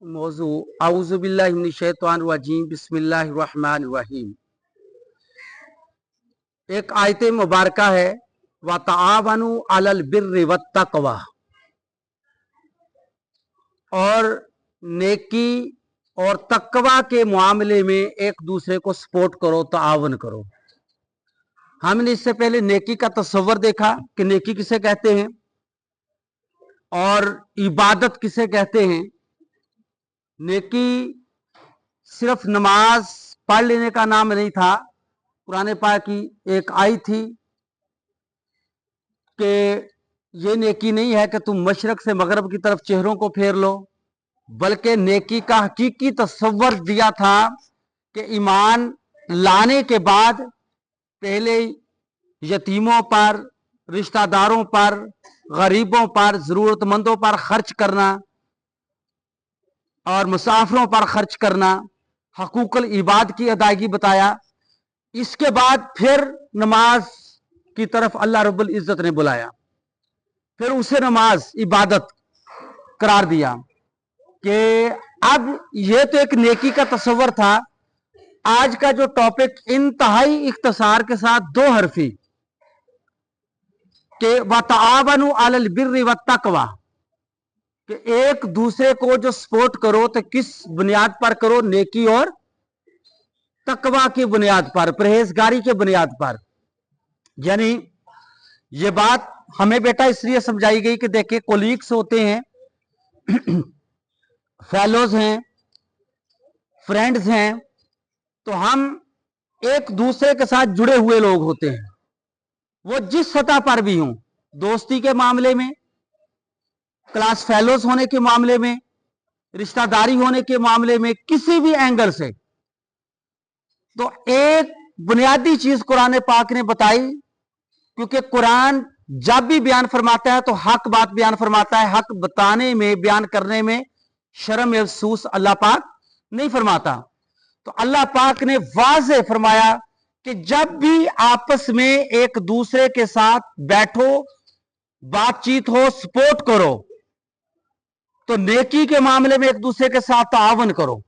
मौजू आऊज़ु बिल्लाहि मिनश शैतानिर रजीम बिस्मिल्लाहिर रहमानिर रहीम। एक आयत मुबारका है व तआवनु अलल बिर्रि वत तक़वा, और नेकी और तकवा के मामले में एक दूसरे को सपोर्ट करो, तावन करो। हमने इससे पहले नेकी का तस्वर देखा कि नेकी किसे कहते हैं और इबादत किसे कहते हैं। नेकी सिर्फ नमाज पढ़ लेने का नाम नहीं था। कुरान पाक की एक आई थी कि ये नेकी नहीं है कि तुम मशरक से मगरब की तरफ चेहरों को फेर लो, बल्कि नेकी का हकीकी तस्वर दिया था कि ईमान लाने के बाद पहले यतीमों पर, रिश्तेदारों पर, गरीबों पर, जरूरतमंदों पर खर्च करना और मुसाफिरों पर खर्च करना, हकूकुल इबाद की अदायगी बताया। इसके बाद फिर नमाज की तरफ अल्लाह रब्बुल इज्जत ने बुलाया, फिर उसे नमाज इबादत करार दिया कि अब यह तो एक नेकी का तस्वर था। आज का जो टॉपिक इंतहाई इख्तिसार के साथ दो हरफी के वतआवनु अलल बिर्रि वत तक़वा, कि एक दूसरे को जो सपोर्ट करो तो किस बुनियाद पर करो, नेकी और तकवा की बुनियाद पर, परहेजगारी के बुनियाद पर। यानी ये बात हमें बेटा इसलिए समझाई गई कि देखिए कोलीग्स होते हैं, फेलोज हैं, फ्रेंड्स हैं, तो हम एक दूसरे के साथ जुड़े हुए लोग होते हैं। वो जिस सतह पर भी हों, दोस्ती के मामले में, क्लास फेलोज होने के मामले में, रिश्तेदारी होने के मामले में, किसी भी एंगल से। तो एक बुनियादी चीज कुरान पाक ने बताई, क्योंकि कुरान जब भी बयान फरमाता है तो हक बात बयान फरमाता है। हक बताने में, बयान करने में शर्म अफसूस अल्लाह पाक नहीं फरमाता। तो अल्लाह पाक ने वाज़े फरमाया कि जब भी आपस में एक दूसरे के साथ बैठो, बातचीत हो, सपोर्ट करो, तो नेकी के मामले में एक दूसरे के साथ तावन करो,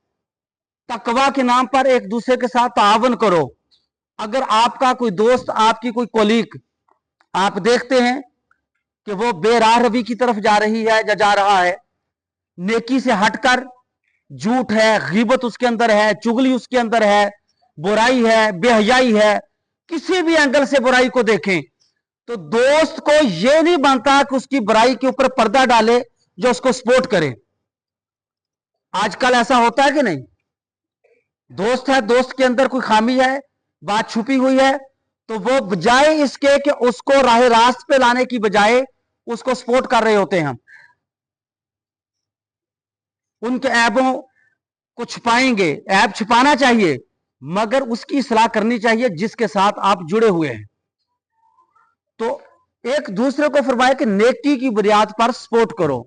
तकवा के नाम पर एक दूसरे के साथ तावन करो। अगर आपका कोई दोस्त, आपकी कोई कोलीग, आप देखते हैं कि वो बेराह रवी की तरफ जा रही है या जा रहा है, नेकी से हटकर झूठ है, गीबत उसके अंदर है, चुगली उसके अंदर है, बुराई है, बेहयाई है, किसी भी एंगल से बुराई को देखें, तो दोस्त को यह नहीं बनता कि उसकी बुराई के ऊपर पर्दा डाले जो उसको सपोर्ट करे। आजकल ऐसा होता है कि नहीं? दोस्त है, दोस्त के अंदर कोई खामी है, बात छुपी हुई है, तो वो बजाय इसके कि उसको राह रास्त पे लाने की बजाय उसको सपोर्ट कर रहे होते हैं। हम उनके ऐबों को छुपाएंगे। ऐब छुपाना चाहिए, मगर उसकी सलाह करनी चाहिए जिसके साथ आप जुड़े हुए हैं। तो एक दूसरे को फरमाया कि नेकी की बुनियाद पर सपोर्ट करो।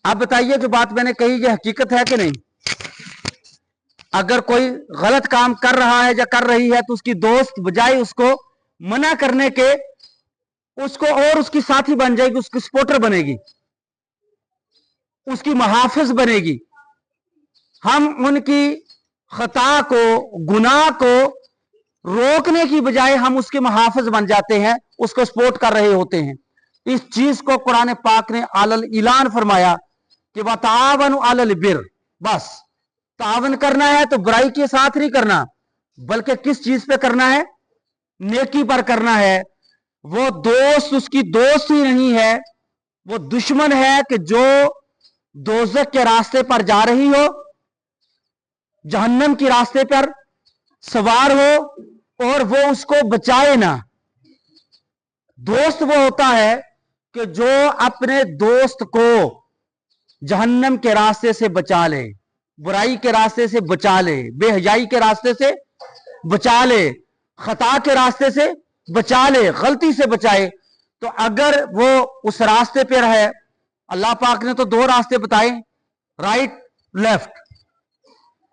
अब बताइए, जो बात मैंने कही ये हकीकत है कि नहीं? अगर कोई गलत काम कर रहा है या कर रही है तो उसकी दोस्त बजाय उसको मना करने के उसको और उसकी साथी बन जाएगी, उसकी सपोर्टर बनेगी, उसकी मुहाफिज बनेगी। हम उनकी खता को, गुनाह को रोकने की बजाय हम उसके मुहाफिज बन जाते हैं, उसको सपोर्ट कर रहे होते हैं। इस चीज को कुरान पाक ने अलल इलान फरमाया कि वतावनु अलल बिर। बस तावन करना है तो बुराई के साथ नहीं करना, बल्कि किस चीज पे करना है? नेकी पर करना है। वो दोस्त उसकी दोस्त ही नहीं है, वो दुश्मन है कि जो दोजख के रास्ते पर जा रही हो, जहन्नम के रास्ते पर सवार हो, और वो उसको बचाए ना। दोस्त वो होता है कि जो अपने दोस्त को जहन्नम के रास्ते से बचा ले, बुराई के रास्ते से बचा ले, बेहयाई के रास्ते से बचा ले, खता के रास्ते से बचा ले, गलती से बचाए। तो अगर वो उस रास्ते पर है, अल्लाह पाक ने तो दो रास्ते बताए, राइट लेफ्ट।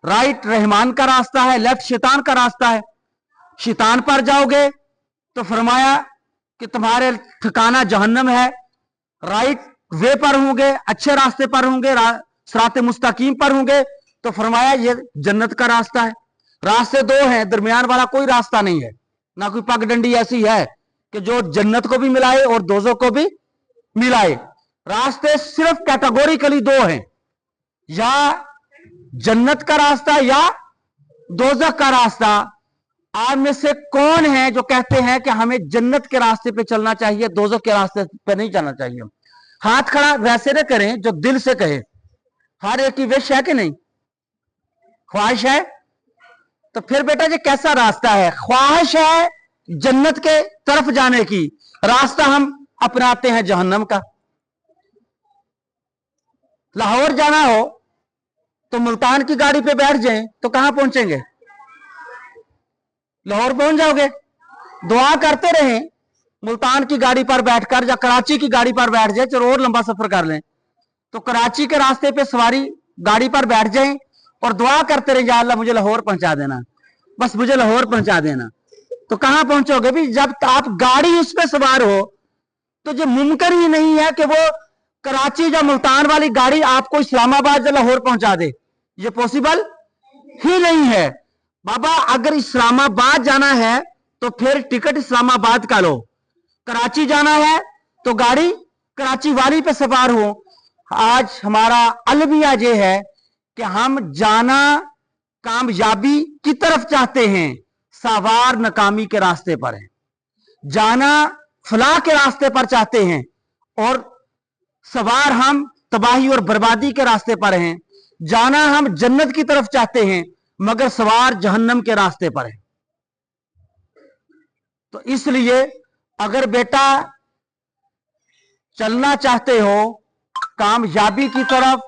राइट रहमान का रास्ता है, लेफ्ट शैतान का रास्ता है। शैतान पर जाओगे तो फरमाया कि तुम्हारे ठिकाना जहन्नम है। राइट वे पर होंगे, अच्छे रास्ते पर होंगे, सिरात मुस्तकीम पर होंगे, तो फरमाया ये जन्नत का रास्ता है। रास्ते दो हैं, दरमियान वाला कोई रास्ता नहीं है, ना कोई पगडंडी ऐसी है कि जो जन्नत को भी मिलाए और दोज़ख को भी मिलाए। रास्ते सिर्फ कैटेगोरिकली दो हैं, या जन्नत का रास्ता या दोज़ख का रास्ता। आप में से कौन है जो कहते हैं कि हमें जन्नत के रास्ते पे चलना चाहिए, दोज़ख के रास्ते पे नहीं चलना चाहिए? हाथ खड़ा वैसे न करें जो दिल से कहे। हर एक की विश है कि नहीं, ख्वाहिश है? तो फिर बेटा ये कैसा रास्ता है? ख्वाहिश है जन्नत के तरफ जाने की, रास्ता हम अपनाते हैं जहन्नम का। लाहौर जाना हो तो मुल्तान की गाड़ी पे बैठ जाएं तो कहां पहुंचेंगे? लाहौर पहुंच जाओगे। दुआ करते रहें मुल्तान की गाड़ी पर बैठकर, या कराची की गाड़ी पर बैठ जाए, चलो और लंबा सफर कर लें, तो कराची के रास्ते पे सवारी गाड़ी पर बैठ जाएं और दुआ करते रहे, या अल्लाह मुझे लाहौर पहुंचा देना, बस मुझे लाहौर पहुंचा देना। तो कहां पहुंचोगे भी? जब आप गाड़ी उस पर सवार हो तो ये मुमकिन ही नहीं है कि वो कराची या मुल्तान वाली गाड़ी आपको इस्लामाबाद या लाहौर पहुंचा दे, ये पॉसिबल ही नहीं है। बाबा अगर इस्लामाबाद जाना है तो फिर टिकट इस्लामाबाद का लो, कराची जाना है तो गाड़ी कराची वाली पे सवार हो। आज हमारा अलमिया ये है कि हम जाना कामयाबी की तरफ चाहते हैं, सवार नाकामी के रास्ते पर है। जाना फलाह के रास्ते पर चाहते हैं और सवार हम तबाही और बर्बादी के रास्ते पर हैं। जाना हम जन्नत की तरफ चाहते हैं मगर सवार जहन्नम के रास्ते पर है। तो इसलिए अगर बेटा चलना चाहते हो कामयाबी की तरफ,